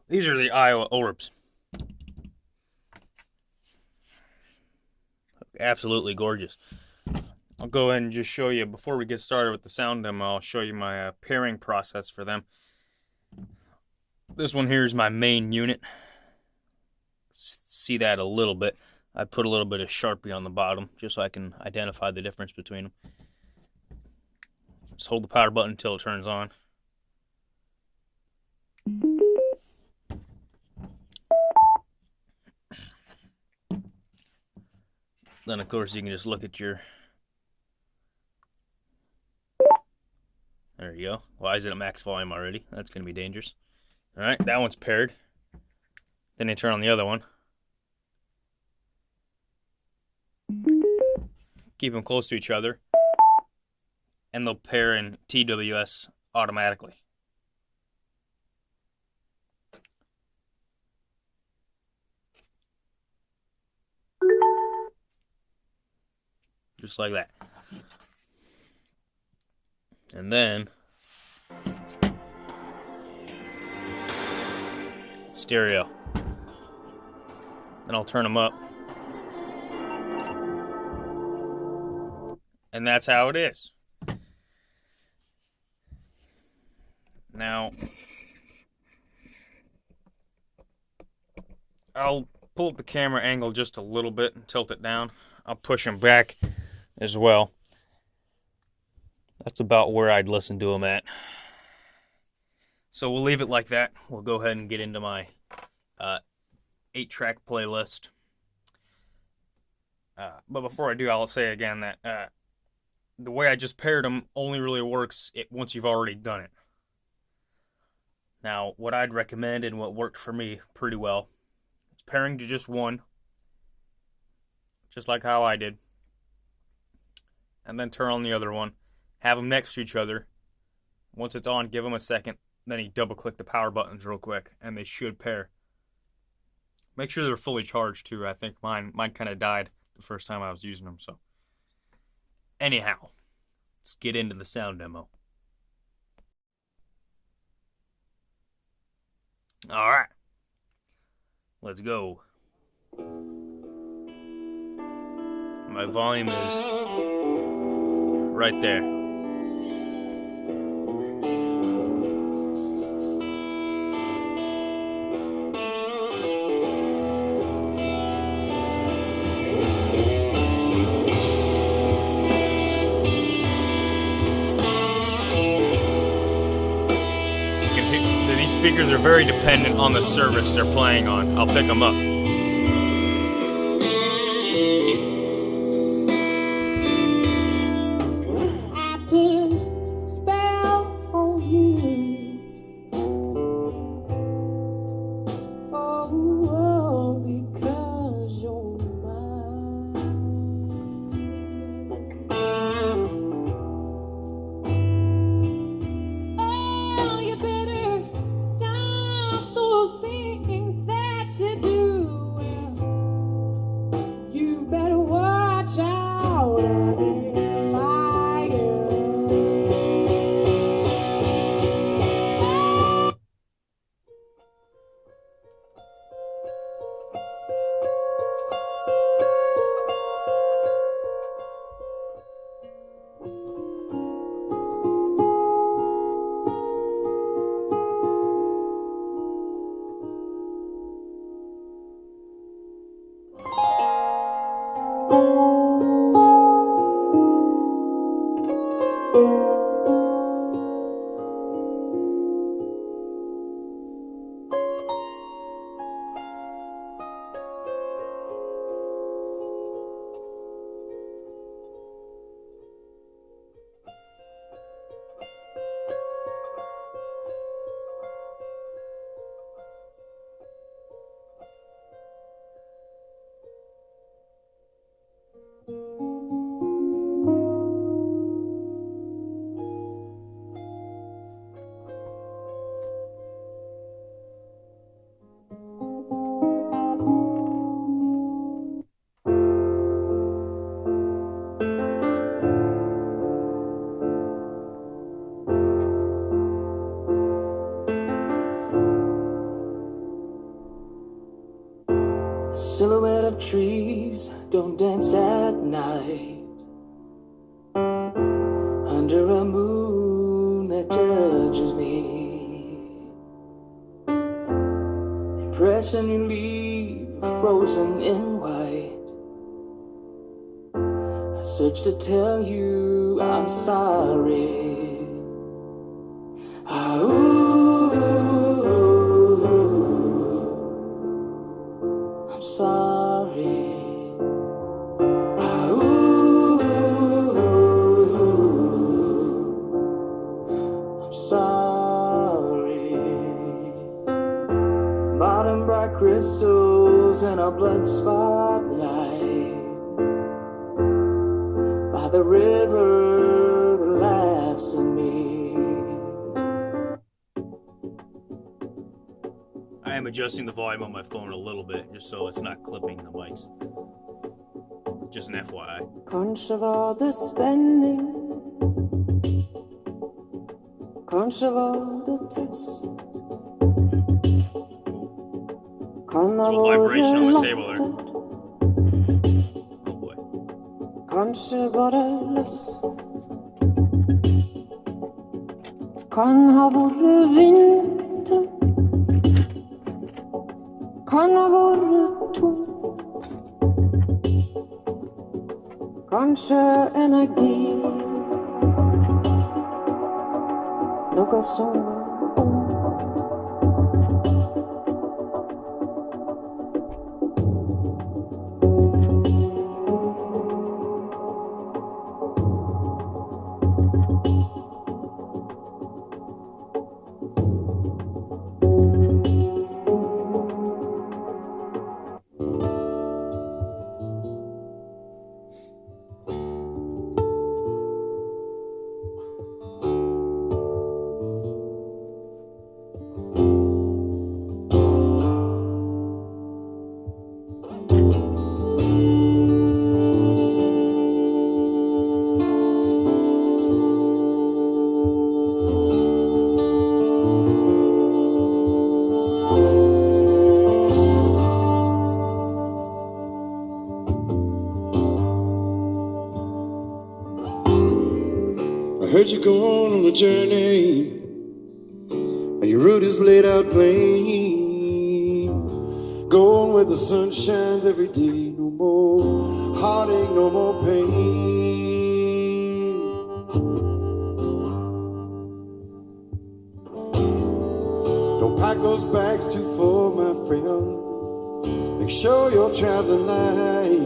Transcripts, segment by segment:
These are the Aiwa Orbs. Absolutely gorgeous. I'll go ahead and just show you, before we get started with the sound demo, I'll show you my pairing process for them. This one here is my main unit. See that a little bit. I put a little bit of Sharpie on the bottom just so I can identify the difference between them. Just hold the power button until it turns on. Then of course you can just look at your... There you go. Why is it at max volume already? That's going to be dangerous. Alright, that one's paired. Then you turn on the other one. Keep them close to each other. And they'll pair in TWS automatically. Just like that. And then stereo. Then I'll turn them up. And that's how it is. Now, I'll pull up the camera angle just a little bit and tilt it down. I'll push them back as well. That's about where I'd listen to them at. So we'll leave it like that. We'll go ahead and get into my 8-track playlist. But before I do, I'll say again that the way I just paired them only really works once you've already done it. Now, what I'd recommend and what worked for me pretty well is pairing to just one, just like how I did, and then turn on the other one. Have them next to each other. Once it's on, give them a second. Then you double-click the power buttons real quick, and they should pair. Make sure they're fully charged, too. I think mine kind of died the first time I was using them. So, anyhow, let's get into the sound demo. All right. Let's go. My volume is right there. These speakers are very dependent on the service they're playing on. I'll pick them up. I put a spell on you. Oh, because you're mine. Oh, you better stop those things that you do. of trees don't dance at night under a moon that judges me. The impression you leave frozen in white. I search to tell you I'm sorry. I'm sorry. I'm sorry. Bottom bright crystals in a blood spotlight by the river that laughs at me. I am adjusting the volume on my phone a little bit just so it's not clipping the mics. Just an FYI. Kanskje var det spenning, kanskje var det trøst. Kan ha Little vibration on the table there. latter, Oh boy. kanskje bare lyst. Kan ha vært vinter, kan ha vært tomt. Kanskje energi, noe som var ondt. I heard you going on a journey, and your route is laid out plain. Going where the sun shines every day. No more heartache, no more pain. Don't pack those bags too full, my friend. Make sure you're traveling light.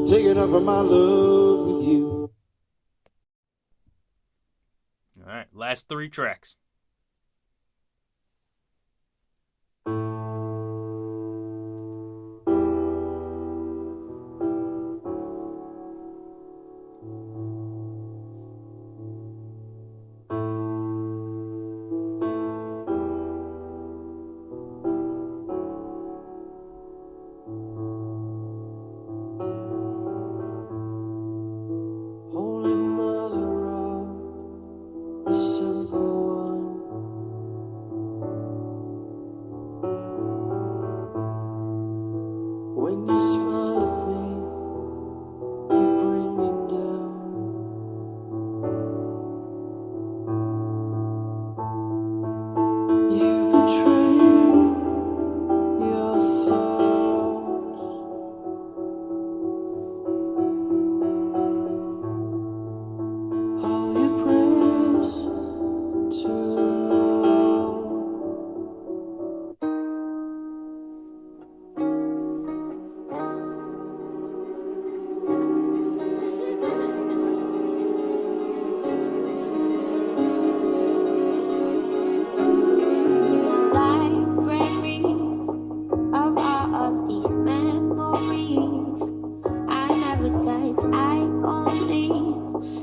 Take enough of my love with you. Alright, last 3 tracks. Holy Mother of the simple one, when you smile at me, you bring me down. You betray your thoughts. How you press too long. Libraries of all of these memories I never touch, I only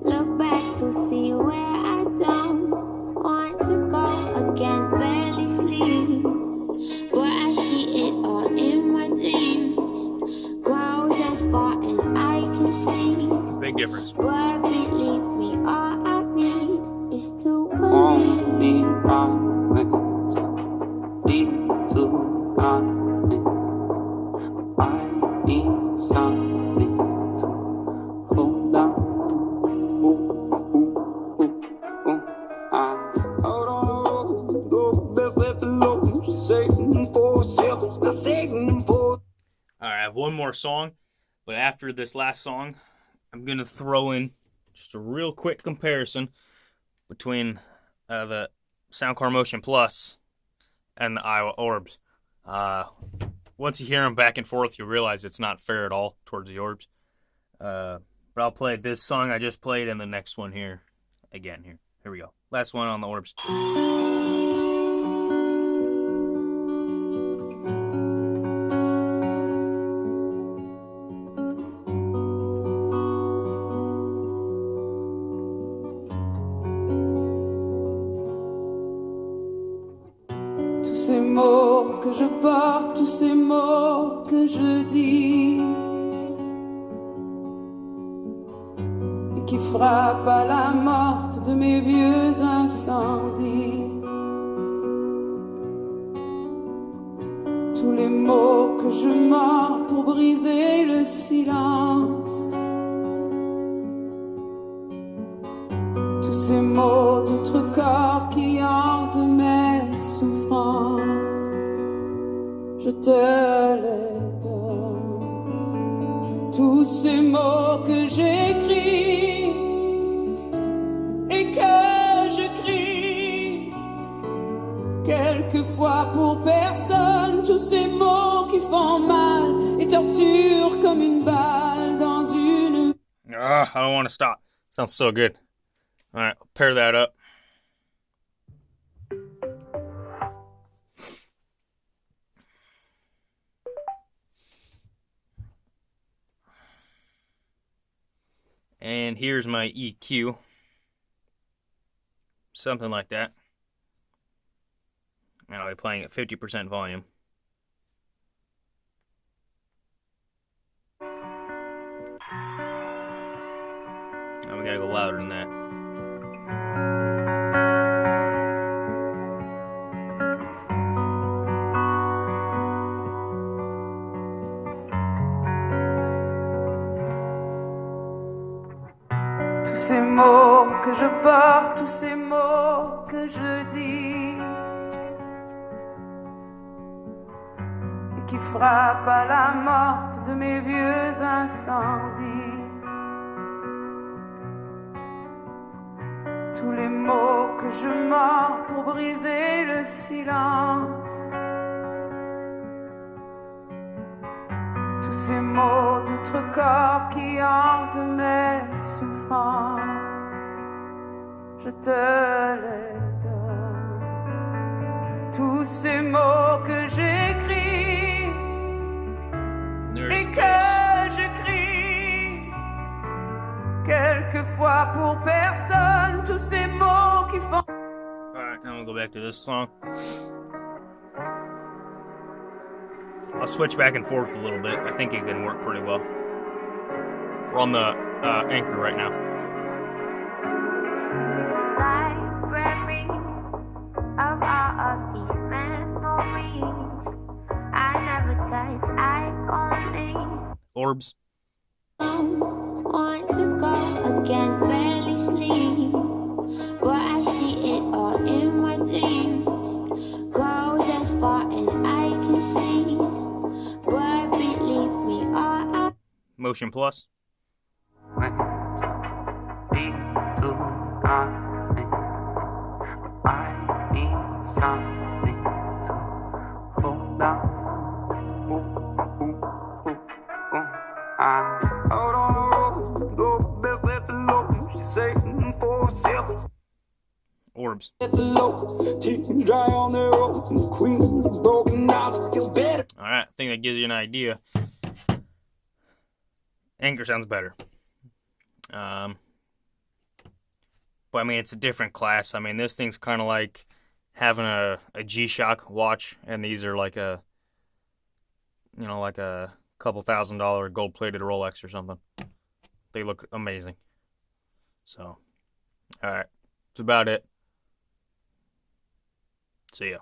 look back to see where I don't want to go again, barely sleep. But I see it all in my dreams, grows as far as I can see. Big difference. But believe me, all I need is to Only believe. promise lead to nothing. more song, but after this last song, I'm going to throw in just a real quick comparison between the Soundcore Motion Plus and the Aiwa Orbs. Once you hear them back and forth, you'll realize it's not fair at all towards the Orbs. But I'll play this song I just played and the next one here again. Here we go. Last one on the Orbs. Tous ces mots que je porte, tous ces mots que je dis et qui frappent à la morte de mes vieux incendies. Tous les mots que je mords pour briser le silence. Tous ces mots d'autres corps qui hantent mes souffrances, je te les donne. Tous ces mots que j'écris et que je crie, quelquefois pour personne. Tous ces mots qui font mal et torturent comme une balle dans une... I don't want to stop. Sounds so good. All right, pair that up. And here's my EQ. Something like that. And I'll be playing at 50% volume. Now we gotta go louder than that. Tous ces mots que je porte, tous ces mots que je dis et qui frappent à la morte de mes vieux incendies. Tous les mots que je mords pour briser le silence. Tous ces mots d'autres corps qui hantent mes souffrances, je te les donne. Tous ces mots que j'écris et que je crie, quelquefois pour personne. Tous ces mots qui font... Alright, now we'll go back to this song. I'll switch back and forth a little bit. I think it can work pretty well. We're on the anchor right now. Libraries of all of these memories I never touch, I only Orbs. want to go again, barely sleep, but I see it all in my dreams. Goes as far as I can see, but believe me, all I Motion Plus. Went into nothing. I need something to hold on. I out on the road, go best left alone. She's saying for herself. Orbs. At the low, tears dry on their own. Queen broken out feels better. Alright, I think that gives you an idea. Anchor sounds better. But I mean, it's a different class. I mean, this thing's kind of like having a G-Shock watch, and these are like a, you know, like a couple $1,000 gold-plated Rolex or something. They look amazing. So, alright, that's about it. See ya.